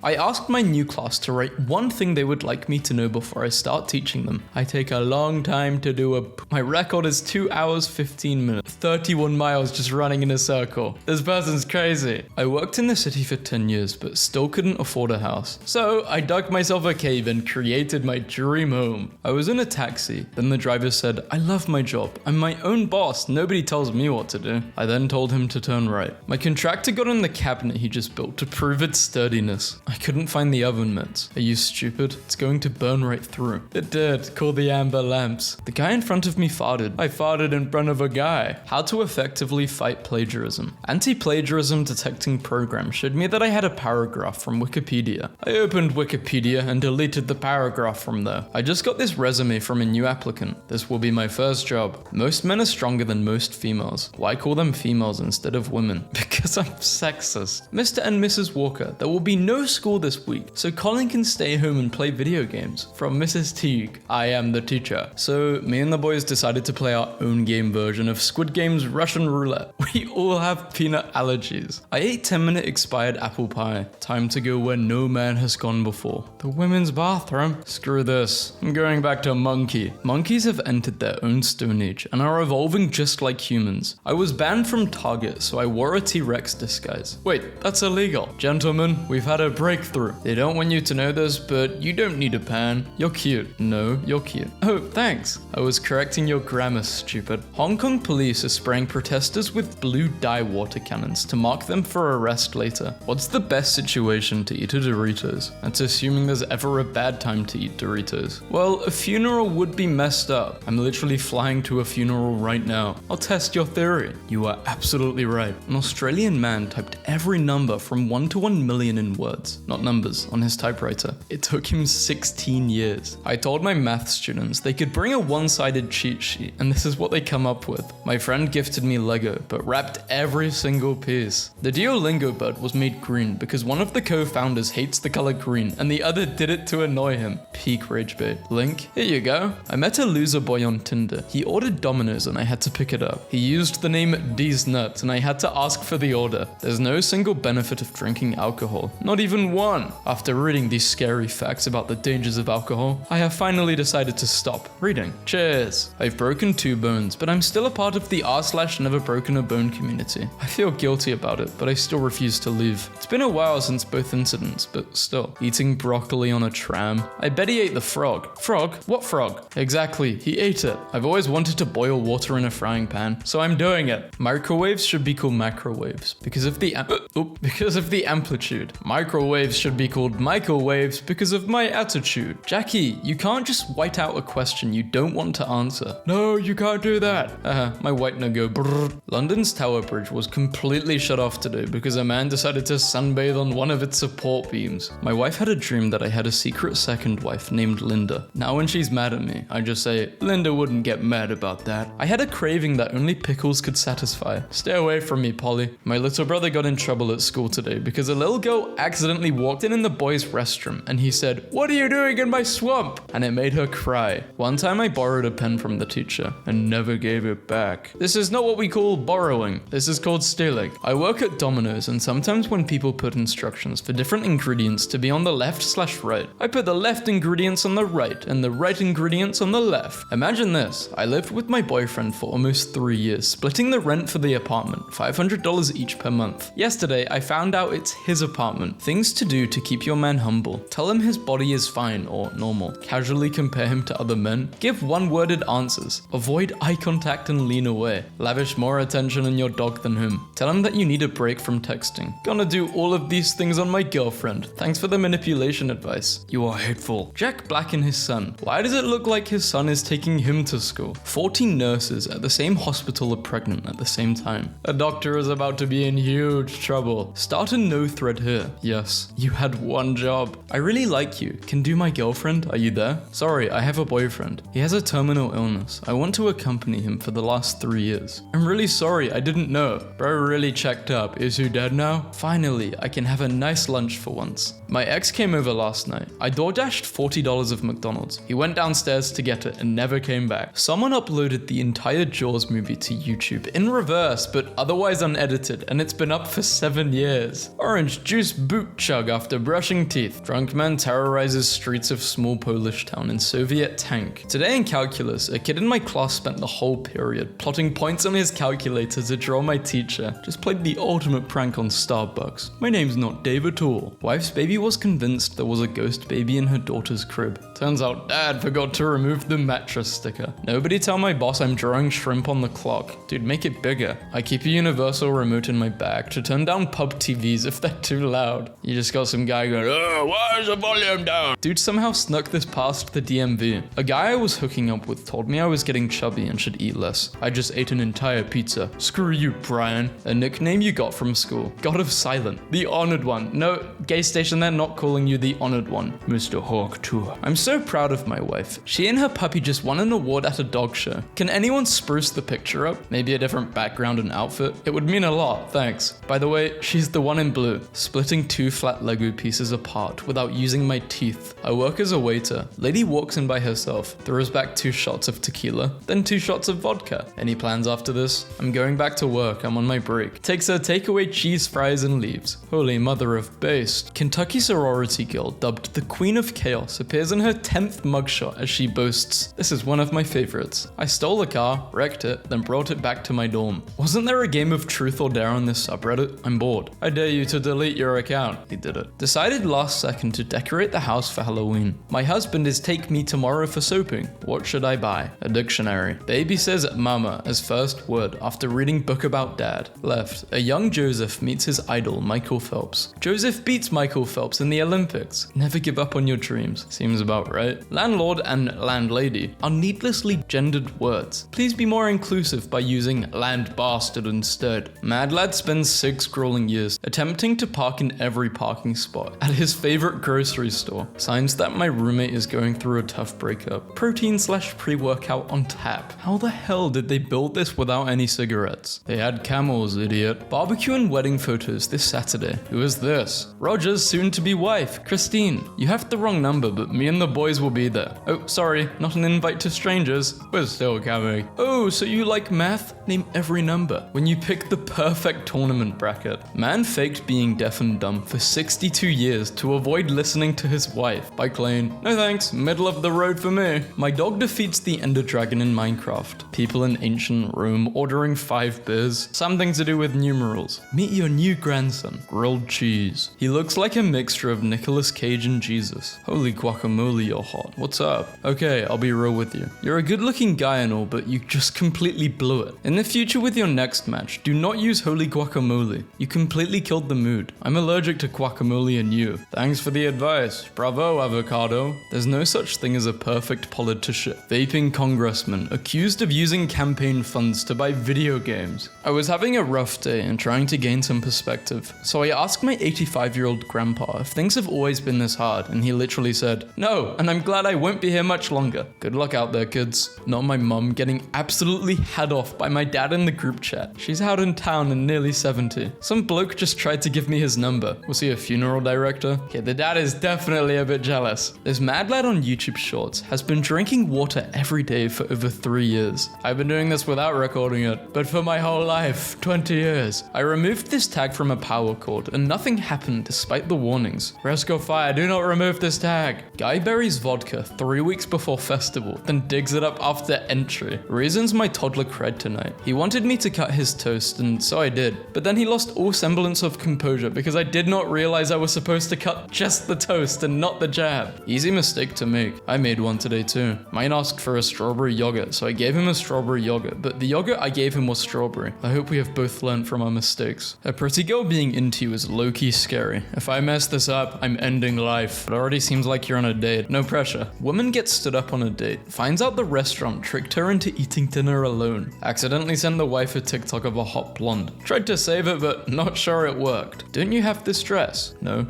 I asked my new class to write one thing they would like me to know before I start teaching them. I take a long time to do my record is 2 hours, 15 minutes, 31 miles just running in a circle. This person's crazy. I worked in the city for 10 years, but still couldn't afford a house. So I dug myself a cave and created my dream home. I was in a taxi. Then the driver said, I love my job. I'm my own boss. Nobody tells me what to do. I then told him to turn right. My contractor got in the cabinet he just built to prove its sturdiness. I couldn't find the oven mitts. Are you stupid? It's going to burn right through. It did. Call the amber lamps. The guy in front of me farted. I farted in front of a guy. How to effectively fight plagiarism. Anti-plagiarism detecting program showed me that I had a paragraph from Wikipedia. I opened Wikipedia and deleted the paragraph from there. I just got this resume from a new applicant. This will be my first job. Most men are stronger than most females. Why call them females instead of women? Because I'm sexist. Mr. and Mrs. Walker, there will be no school this week, so Colin can stay home and play video games. From Mrs. Teague, I am the teacher. So me and the boys decided to play our own game version of Squid Game's Russian roulette. We all have peanut allergies. I ate 10-minute expired apple pie. Time to go where no man has gone before. The women's bathroom? Screw this. I'm going back to monkey. Monkeys have entered their own stone age and are evolving just like humans. I was banned from Target, so I wore a T-Rex disguise. Wait, that's illegal. Gentlemen, we've had a breakthrough. They don't want you to know this, but you don't need a pan. You're cute. No, you're cute. Oh, thanks. I was correcting your grammar, stupid. Hong Kong police are spraying protesters with blue dye water cannons to mark them for arrest later. What's the best situation to eat a Doritos? That's assuming there's ever a bad time to eat Doritos. Well, a funeral would be messed up. I'm literally flying to a funeral right now. I'll test your theory. You are absolutely right. An Australian man typed every number from 1 to 1 million in words, not numbers, on his typewriter. It took him 16 years. I told my math students they could bring a one-sided cheat sheet, and this is what they come up with. My friend gifted me Lego, but wrapped every single piece. The Duolingo bud was made green because one of the co-founders hates the color green, and the other did it to annoy him. Peak rage bait. Link, here you go. I met a loser boy on Tinder. He ordered Domino's and I had to pick it up. He used the name D's Nuts and I had to ask for the order. There's no single benefit of drinking alcohol. Not even one. After reading these scary facts about the dangers of alcohol, I have finally decided to stop reading. Cheers. I've broken 2 bones, but I'm still a part of the r/never broken a bone community. I feel guilty about it, but I still refuse to leave. It's been a while since both incidents, but still. Eating broccoli on a tram. I bet he ate the frog. Frog? What frog? Exactly, he ate it. I've always wanted to boil water in a frying pan, so I'm doing it. Microwaves should be called macrowaves because of the amplitude. Microwaves should be called microwaves because of my attitude. Jackie, you can't just white out a question you don't want to answer. No, you can't do that. My white no go brrr. London's Tower Bridge was completely shut off today because a man decided to sunbathe on one of its support beams. My wife had a dream that I had a secret second wife named Linda. Now when she's mad at me, I just say, Linda wouldn't get mad about that. I had a craving that only pickles could satisfy. Stay away from me, Polly. My little brother got in trouble at school today because a little girl accidentally walked in the boys' restroom and he said, "What are you doing in my swamp?" And it made her cry. One time I borrowed a pen from the teacher and never gave it back. This is not what we call borrowing. This is called stealing. I work at Domino's and sometimes when people put instructions for different ingredients to be on the left/right, I put the left ingredients on the right and the right ingredients on the left. Imagine this. I lived with my boyfriend for almost 3 years, splitting the rent for the apartment, $500 each per month. Yesterday, I found out it's his apartment. Things to do to keep your man humble. Tell him his body is fine or normal. Casually compare him to other men. Give one-worded answers. Avoid eye contact and lean away. Lavish more attention on your dog than him. Tell him that you need a break from texting. Gonna do all of these things on my girlfriend. Thanks for the manipulation advice. You are hateful. Jack Black and his son. Why does it look like his son is taking him to school? 14 nurses at the same hospital are pregnant at the same time. A doctor is about to be in huge trouble. Start a no thread here. Yes, you had one job. I really like you. Can do my girlfriend? Are you there? Sorry, I have a boyfriend. He has a terminal illness. I want to accompany him for the last 3 years. I'm really sorry, I didn't know. Bro really checked up. Is he dead now? Finally, I can have a nice lunch for once. My ex came over last night. I DoorDashed $40 of McDonald's. He went downstairs to get it and never came back. Someone uploaded the entire Jaws movie to YouTube in reverse, but otherwise unedited, and it's been up for 7 years. Orange juice boot chunk. chug after brushing teeth. Drunk man terrorizes streets of small Polish town in Soviet tank. Today in calculus, a kid in my class spent the whole period plotting points on his calculator to draw my teacher. Just played the ultimate prank on Starbucks. My name's not Dave at all. Wife's baby was convinced there was a ghost baby in her daughter's crib. Turns out dad forgot to remove the mattress sticker. Nobody tell my boss I'm drawing shrimp on the clock. Dude, make it bigger. I keep a universal remote in my bag to turn down pub TVs if they're too loud. You just got some guy going, "Oh, why is the volume down?" Dude somehow snuck this past the DMV. A guy I was hooking up with told me I was getting chubby and should eat less. I just ate an entire pizza. Screw you, Brian. A nickname you got from school. God of Silent. The honored one. No, gay station, they're not calling you the honored one. Mr. Hawk Tour. I'm so proud of my wife. She and her puppy just won an award at a dog show. Can anyone spruce the picture up? Maybe a different background and outfit? It would mean a lot, thanks. By the way, she's the one in blue, splitting 2 flat Lego pieces apart without using my teeth. I work as a waiter. Lady walks in by herself, throws back 2 shots of tequila, then 2 shots of vodka. Any plans after this? I'm going back to work, I'm on my break. Takes her takeaway cheese fries and leaves. Holy mother of baste. Kentucky sorority girl, dubbed the Queen of Chaos, appears in her 10th mugshot as she boasts, "This is one of my favorites. I stole a car, wrecked it, then brought it back to my dorm. Wasn't there a game of truth or dare on this subreddit? I'm bored. I dare you to delete your account." He did it. Decided last second to decorate the house for Halloween. My husband is take me tomorrow for soaping. What should I buy? A dictionary. Baby says mama as first word after reading book about dad. Left. A young Joseph meets his idol Michael Phelps. Joseph beats Michael Phelps in the Olympics. Never give up on your dreams. Seems about right. Landlord and landlady are needlessly gendered words. Please be more inclusive by using land bastard instead. Madlads spends 6 grueling years attempting to park in every parking spot at his favorite grocery store. Signs that my roommate is going through a tough breakup. Protein/pre-workout on tap. How the hell did they build this without any cigarettes? They had camels, idiot. Barbecue and wedding photos this Saturday. Who is this? Roger's soon-to-be wife, Christine. You have the wrong number, but me and the boys will be there. Oh, sorry, not an invite to strangers. We're still coming. Oh, so you like math? Name every number. When you pick the perfect tournament bracket. Man faked being deaf and dumb for 62 years to avoid listening to his wife by claiming, "No thanks, middle of the road for me." My dog defeats the Ender Dragon in Minecraft. People in ancient Rome ordering 5 beers. Something to do with numerals. Meet your new grandson. Grilled cheese. He looks like a mixture of Nicolas Cage and Jesus. Holy guacamole, you're hot. What's up? Okay, I'll be real with you. You're a good looking guy and all, but you just completely blew it. In the future with your next match, do not use holy guacamole. You completely killed the mood. I'm allergic to guacamole and you. Thanks for the advice. Bravo, avocado. There's no such thing as a perfect politician. Vaping congressman accused of using campaign funds to buy video games. I was having a rough day and trying to gain some perspective. So I asked my 85-year-old grandpa if things have always been this hard, and he literally said, "No, and I'm glad I won't be here much longer." Good luck out there, kids. Not my mum getting absolutely had off by my dad in the group chat. She's out in town and nearly 70. Some bloke just tried to give me his number. Was he a funeral director? Okay, the dad is definitely a bit jealous. This mad lad on YouTube Shorts has been drinking water every day for over 3 years. I've been doing this without recording it, but for my whole life, 20 years. I removed this tag from a power cord and nothing happened despite the warnings. Resco Fire, do not remove this tag. Guy buries vodka 3 weeks before festival, then digs it up after entry. Reasons my toddler cried tonight. He wanted me to cut his toast and so I did, but then he lost all semblance of composure because I did not realize I was supposed to cut just the toast and not the jab. Easy mistake to make. I made one today too. Mine asked for a strawberry yogurt, so I gave him a strawberry yogurt, but the yogurt I gave him was strawberry. I hope we have both learned from our mistakes. A pretty girl being into you is low-key scary. If I mess this up, I'm ending life. It already seems like you're on a date. No pressure. Woman gets stood up on a date, finds out the restaurant tricked her into eating dinner alone. Accidentally sent the wife a TikTok of a hot blonde. Tried to save it, but not sure it worked. Don't you have this dress? No?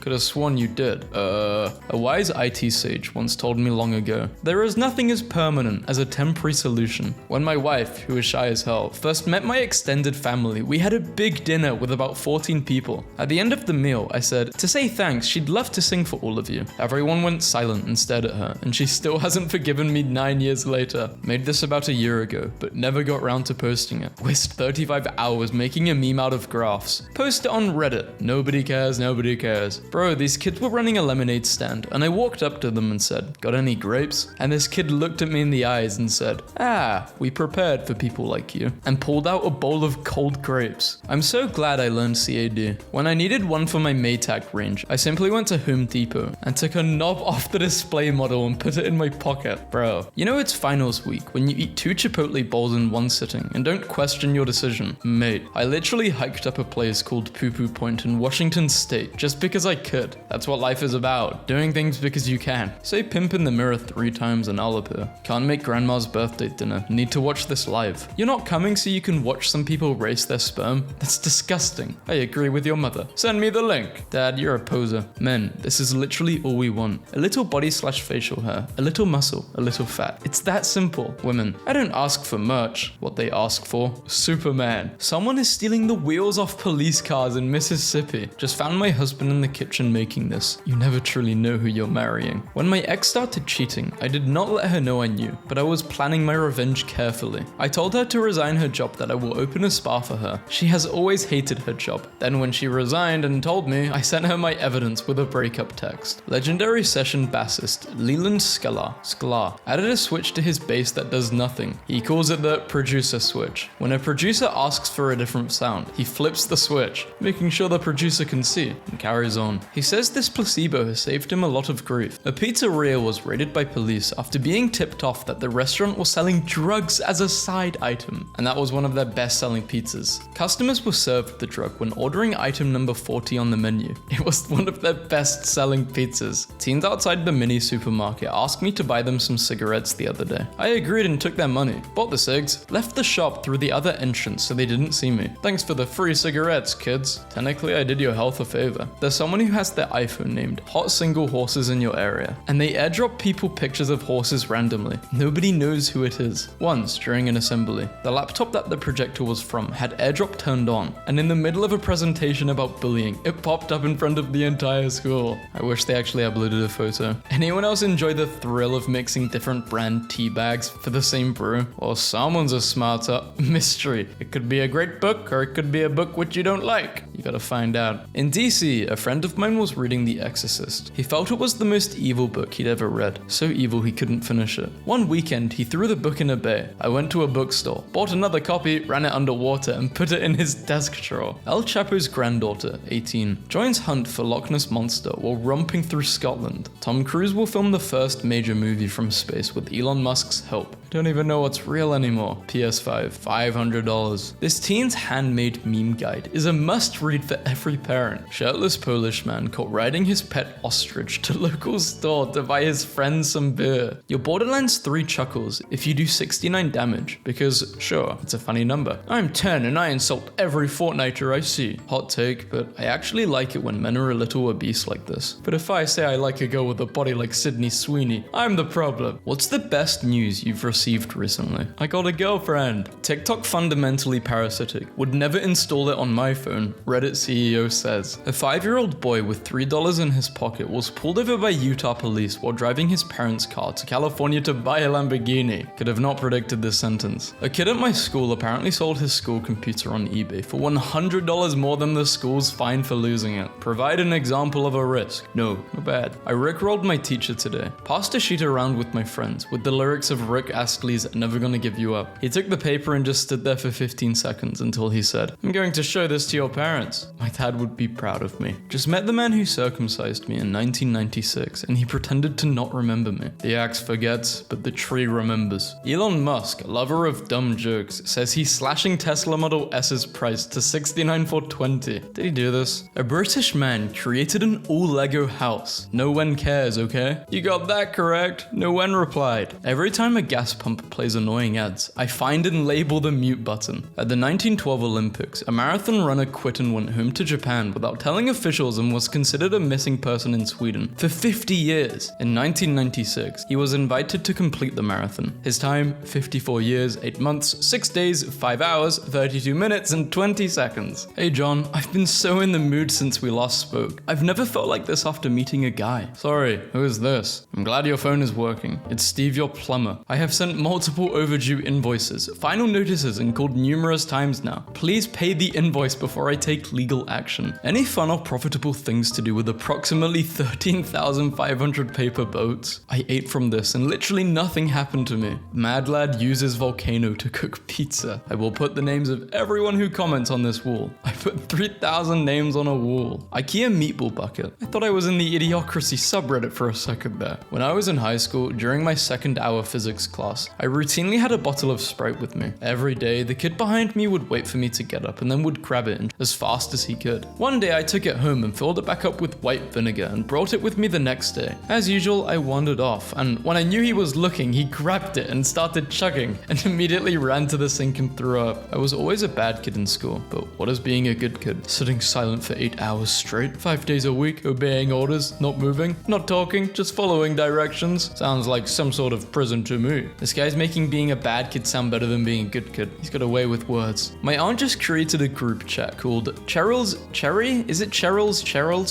Could have sworn you did. A wise IT sage once told me long ago, there is nothing as permanent as a temporary solution. When my wife, who is shy as hell, first met my extended family, we had a big dinner with about 14 people. At the end of the meal, I said, to say thanks, she'd love to sing for all of you. Everyone went silent and stared at her, and she still hasn't forgiven me 9 years later. Made this about a year ago, but never got round to posting it. Waste 35 hours making a meme out of graphs. Post it on Reddit. Nobody cares, nobody cares. Bro, these kids were running a lemonade stand, and I walked up to them and said, "Got any grapes?" And this kid looked at me in the eyes and said, "Ah, we prepared for people like you," and pulled out a bowl of cold grapes. I'm so glad I learned CAD. When I needed one for my Maytag range, I simply went to Home Depot and took a knob off the display model and put it in my pocket. Bro, you know it's finals week when you eat 2 Chipotle bowls in one sitting and don't question your decision. Mate, I literally hiked up a place called Poo Poo Point in Washington State just because I could. That's what life is about, doing things because you can. Say pimp in the mirror 3 times and I'll appear. Can't make grandma's birthday dinner, need to watch this live. You're not coming so you can watch some people race their sperm? That's disgusting. I agree with your mother. Send me the link. Dad, you're a poser. Men, this is literally all we want. A little body/facial hair, a little muscle, a little fat. It's that simple. Women, I don't ask for much. What they ask for? Superman. Someone is stealing the wheels off police cars in Mississippi. Just found my husband in the kitchen making this. You never truly know who you're marrying. When my ex started cheating, I did not let her know I knew, but I was planning my revenge carefully. I told her to resign her job, that I will open a spa for her. She has always hated her job. Then when she resigned and told me, I sent her my evidence with a breakup text. Legendary session bassist Leland Sklar added a switch to his bass that does nothing. He calls it the producer switch. When a producer asks for a different sound, he flips the switch, making sure the producer can see, and carries on. He says this placebo has saved him a lot of grief. A pizzeria was raided by police after being tipped off that the restaurant was selling drugs as a side item, and that was one of their best-selling pizzas. Customers were served the drug when ordering item number 40 on the menu. It was one of their best-selling pizzas. Teens outside the mini supermarket asked me to buy them some cigarettes the other day. I agreed and took their money, bought the cigs, left the shop through the other entrance so they didn't see me. Thanks for the free cigarettes, kids. Technically, I did your health a favor. There's someone who has their iPhone named Hot Single Horses in your area, and they airdrop people pictures of horses randomly. Nobody knows who it is. Once, during an assembly, the laptop that the projector was from had airdrop turned on, and in the middle of a presentation about bullying, it popped up in front of the entire school. I wish they actually uploaded a photo. Anyone else enjoy the thrill of mixing different brand tea bags for the same brew? Well, someone's a smarter. Mystery. It could be a great book, or it could be a book which you don't like. You gotta find out. In DC, a friend of mine was reading The Exorcist. He felt it was the most evil book he'd ever read. So evil he couldn't finish it. One weekend, he threw the book in a bay. I went to a bookstore, bought another copy, ran it underwater, and put it in his desk drawer. El Chapo's granddaughter, 18, joins hunt for Loch Ness Monster while romping through Scotland. Tom Cruise will film the first major movie from space with Elon Musk's help. Don't even know what's real anymore. PS5, $500. This teen's handmade meme guide is a must-read for every parent. Shirtless Polish man caught riding his pet ostrich to local store to buy his friends some beer. Your Borderlands 3 chuckles if you do 69 damage, because sure, it's a funny number. I'm 10 and I insult every Fortniter I see. Hot take, but I actually like it when men are a little obese like this. But if I say I like a girl with a body like Sydney Sweeney, I'm the problem. What's the best news you've received recently? I got a girlfriend. TikTok fundamentally parasitic. Would never install it on my phone, Reddit CEO says. A 5-year-old boy with $3 in his pocket was pulled over by Utah police while driving his parents' car to California to buy a Lamborghini. Could have not predicted this sentence. A kid at my school apparently sold his school computer on eBay for $100 more than the school's fine for losing it. Provide an example of a risk. No, not bad. I rickrolled my teacher today. Passed a sheet around with my friends with the lyrics of Rick Astley's Never Gonna Give You Up. He took the paper and just stood there for 15 seconds until he said, I'm going to show this to your parents. My dad would be proud of me. Just met the man who circumcised me in 1996 and he pretended to not remember me. The axe forgets, but the tree remembers. Elon Musk, lover of dumb jokes, says he's slashing Tesla Model S's price to $69,420. Did he do this? A British man created an all-Lego house. No one cares, okay? You got that correct. No one replied. Every time a gas gas pump plays annoying ads, I find and label the mute button. At the 1912 Olympics, a marathon runner quit and went home to Japan without telling officials and was considered a missing person in Sweden for 50 years. In 1996, he was invited to complete the marathon. His time, 54 years, 8 months, 6 days, 5 hours, 32 minutes, and 20 seconds. Hey John, I've been so in the mood since we last spoke. I've never felt like this after meeting a guy. Sorry, who is this? I'm glad your phone is working. It's Steve, your plumber. I have sent multiple overdue invoices, final notices, and called numerous times now. Please pay the invoice before I take legal action. Any fun or profitable things to do with approximately 13,500 paper boats? I ate from this and literally nothing happened to me. Madlad uses volcano to cook pizza. I will put the names of everyone who comments on this wall. I put 3,000 names on a wall. IKEA meatball bucket. I thought I was in the Idiocracy subreddit for a second there. When I was in high school, during my second hour physics class, I routinely had a bottle of Sprite with me. Every day, the kid behind me would wait for me to get up and then would grab it as fast as he could. One day I took it home and filled it back up with white vinegar and brought it with me the next day. As usual, I wandered off, and when I knew he was looking, he grabbed it and started chugging and immediately ran to the sink and threw up. I was always a bad kid in school, but what is being a good kid? Sitting silent for 8 hours straight, 5 days a week, obeying orders, not moving, not talking, just following directions. Sounds like some sort of prison to me. This guy's making being a bad kid sound better than being a good kid. He's got a way with words. My aunt just created a group chat called Cheryl's Cherry? Is it Cheryl's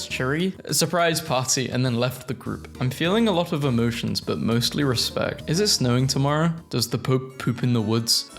Cherry? A surprise party, and then left the group. I'm feeling a lot of emotions, but mostly respect. Is it snowing tomorrow? Does the Pope poop in the woods?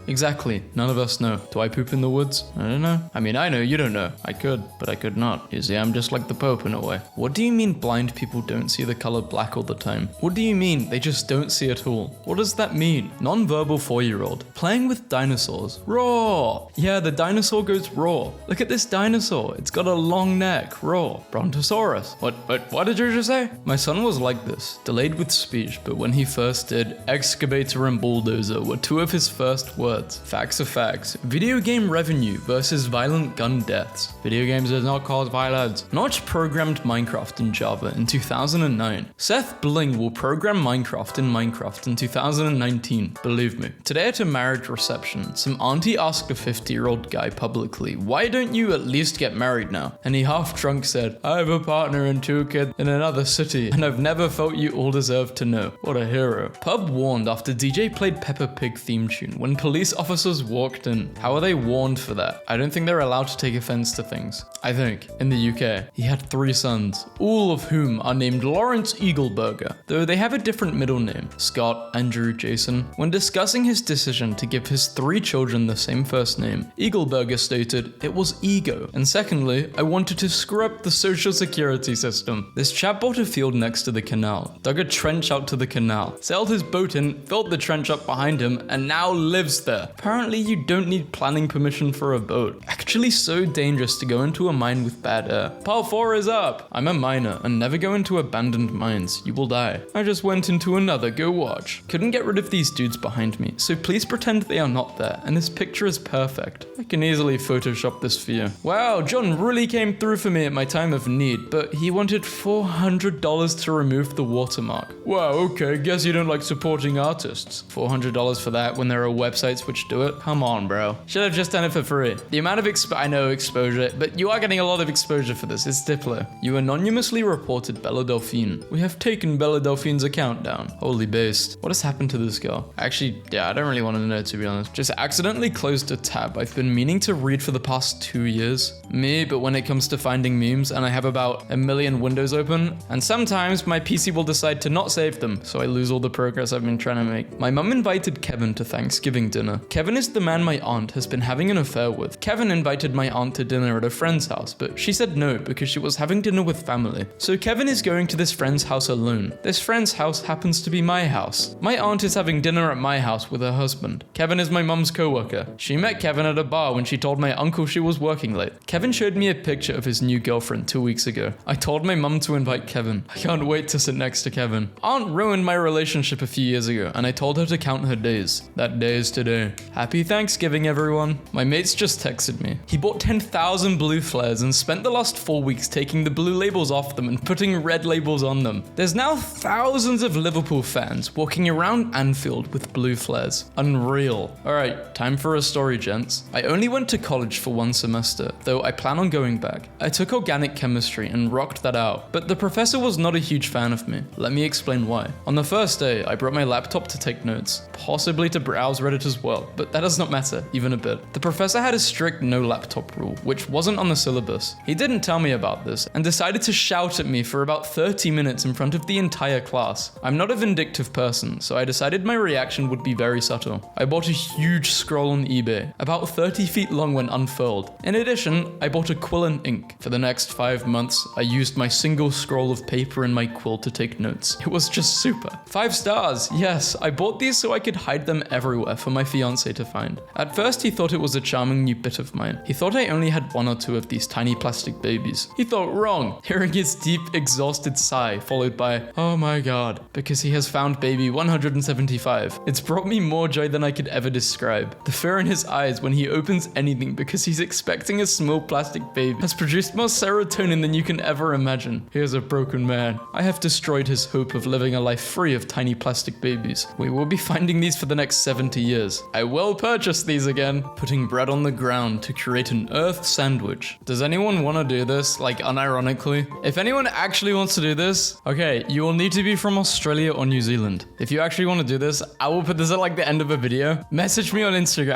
Exactly. None of us know. Do I poop in the woods? I don't know. I mean, I know, you don't know. I could, but I could not. You see, I'm just like the Pope in a way. What do you mean blind people don't see the color black all the time? What do you mean they just don't see at all? What does that mean? Non-verbal 4-year-old. Playing with dinosaurs. Raw! Yeah, the dinosaur goes raw. Look at this dinosaur. It's got a long neck. Raw. Brontosaurus. What did you just say? My son was like this. Delayed with speech, but when he first did, excavator and bulldozer were two of his first words. Facts are facts. Video game revenue versus violent gun deaths. Video games does not cause violence. Notch programmed Minecraft in Java in 2009. Seth Bling will program Minecraft in 2019. Believe me. Today at a marriage reception, some auntie asked a 50-year-old guy publicly, "Why don't you at least get married now?" And he half drunk said, "I have a partner and 2 kids in another city, and I've never felt you all deserve to know." What a hero. Pub warned after DJ played Peppa Pig theme tune when police officers walked in. How are they warned for that? I don't think they're allowed to take offense to things. I think, in the UK, he had 3 sons, all of whom are named Lawrence Eagleburger, though they have a different middle name, Scott, Andrew, Jason. When discussing his decision to give his 3 children the same first name, Eagleburger stated, "It was ego. And secondly, I wanted to screw up the social security system." This chap bought a field next to the canal, dug a trench out to the canal, sailed his boat in, filled the trench up behind him, and now lives there. Apparently you don't need planning permission for a boat. Actually so dangerous to go into a mine with bad air. Part 4 is up. I'm a miner, and never go into abandoned mines. You will die. I just went into another, go watch. Couldn't get rid of these dudes behind me, so please pretend they are not there, and this picture is perfect. I can easily Photoshop this for you. Wow, John really came through for me at my time of need, but he wanted $400 to remove the watermark. Wow, okay, guess you don't like supporting artists. $400 for that when there are websites which do it? Come on, bro. Should have just done it for free. The amount of I know exposure, but you are getting a lot of exposure for this. It's Diplo. You anonymously reported Bella Delphine. We have taken Bella Delphine's account down. Holy based. What has happened to this girl? Actually, yeah, I don't really want to know, to be honest. Just accidentally closed a tab I've been meaning to read for the past 2 years. Me, but when it comes to finding memes, and I have about 1 million windows open, and sometimes my PC will decide to not save them, so I lose all the progress I've been trying to make. My mum invited Kevin to Thanksgiving dinner. Kevin is the man my aunt has been having an affair with. Kevin invited my aunt to dinner at a friend's house, but she said no because she was having dinner with family. So Kevin is going to this friend's house alone. This friend's house happens to be my house. My aunt is having dinner at my house with her husband. Kevin is my mum's co-worker. She met Kevin at a bar when she told my uncle she was working late. Kevin showed me a picture of his new girlfriend 2 weeks ago. I told my mum to invite Kevin. I can't wait to sit next to Kevin. Aunt ruined my relationship a few years ago, and I told her to count her days. That day is today. Happy Thanksgiving, everyone. My mates just texted me. He bought 10,000 blue flares and spent the last 4 weeks taking the blue labels off them and putting red labels on them. There's now thousands of Liverpool fans walking around around Anfield with blue flares. Unreal. Alright, time for a story, gents. I only went to college for 1 semester, though I plan on going back. I took organic chemistry and rocked that out, but the professor was not a huge fan of me. Let me explain why. On the first day, I brought my laptop to take notes, possibly to browse Reddit as well, but that does not matter, even a bit. The professor had a strict no laptop rule, which wasn't on the syllabus. He didn't tell me about this, and decided to shout at me for about 30 minutes in front of the entire class. I'm not a vindictive person, so I decided my reaction would be very subtle. I bought a huge scroll on eBay, about 30 feet long when unfurled. In addition, I bought a quill and ink. For the next 5 months, I used my single scroll of paper and my quill to take notes. It was just super. 5 stars, yes, I bought these so I could hide them everywhere for my fiance to find. At first, he thought it was a charming new bit of mine. He thought I only had 1 or 2 of these tiny plastic babies. He thought wrong, hearing his deep, exhausted sigh, followed by, oh my god, because he has found baby 175. It's brought me more joy than I could ever describe. The fear in his eyes when he opens anything because he's expecting a small plastic baby has produced more serotonin than you can ever imagine. He is a broken man. I have destroyed his hope of living a life free of tiny plastic babies. We will be finding these for the next 70 years. I will purchase these again. Putting bread on the ground to create an earth sandwich. Does anyone want to do this, like unironically? If anyone actually wants to do this, okay, you will need to be from Australia or New Zealand. If you actually want to do this, I will put this at like the end of a video. Message me on Instagram.